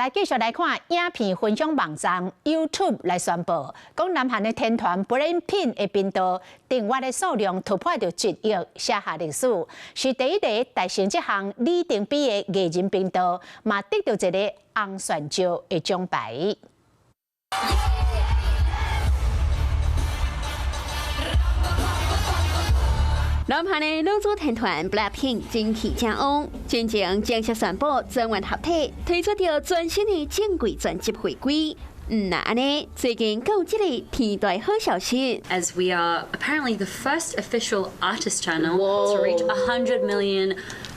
来继续来看影片分享网站 YouTube 来宣布，讲南韩的天团 BLACKPINK 的频道订阅的数量突破到1亿，写下历史，是第一个达成这项里程碑的艺人频道，嘛得到一个红旋石的奖牌。 南韩的女子天团 BLACKPINK 争气正旺，真正正式宣布全员合体，推出着全新的正规专辑回归。那安尼，最近有一个天大好消息 ，as we are apparently the first official artist channel to reach 100 million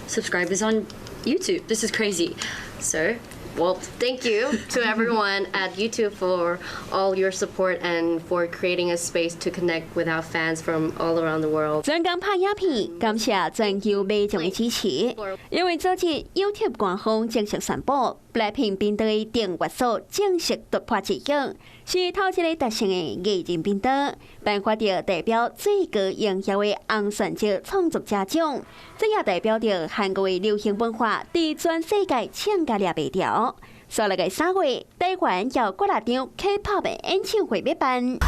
subscribers on YouTube. This is crazy. So. Well, thank you to everyone at YouTube for all your support and for creating a space to connect with our fans from all around the world. 全港拍影片，感谢全球迷众的支持。因为昨日 YouTube 官方正式宣布 ，BLACKPINK 频道的订阅数正式突破1亿，是头一个达成的艺人频道，颁发着代表最高荣耀的红旋石创作者奖。这也代表着韩国的流行文化在全世界抢甲掠袂掉。 所来个3月，台湾有几大场 K-pop 的演唱会要办。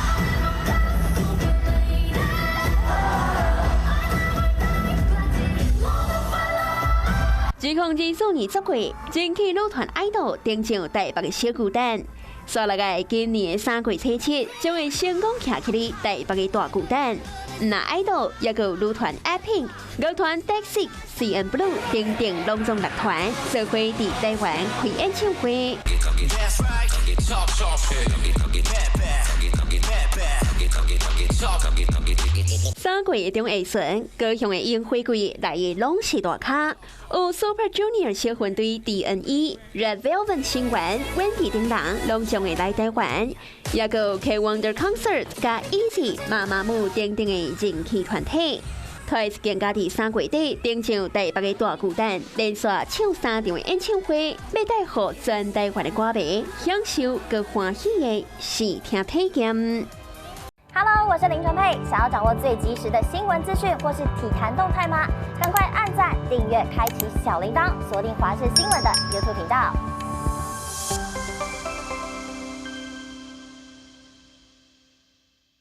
2024年10月，人气女团 idol 登上台北的小巨蛋。所来个今年的3月初7，将会成功徛起哩台北的大巨蛋。那 idol 也有女团 BLACKPINK、乐团 TXT、CNBLUE 等等隆重乐团，做伙伫台湾开演唱会。 3月中下旬，高雄的樱花季来的拢是大咖，有 Super Junior 小分队 DNE、Red Velvet 成员 Wendy 等人拢将会来台湾，也有 K Wonder Concert 加 Easy、妈妈木等等的人气团体。Twice 更加伫3月底登上台北的大巨蛋，连续唱3场的演唱会，要带予全台湾的歌迷享受佮欢喜的视听体验。 Hello， 我是林纯佩。想要掌握最及时的新闻资讯或是体坛动态吗？赶快按赞、订阅、开启小铃铛，锁定华视新闻的 YouTube 频道。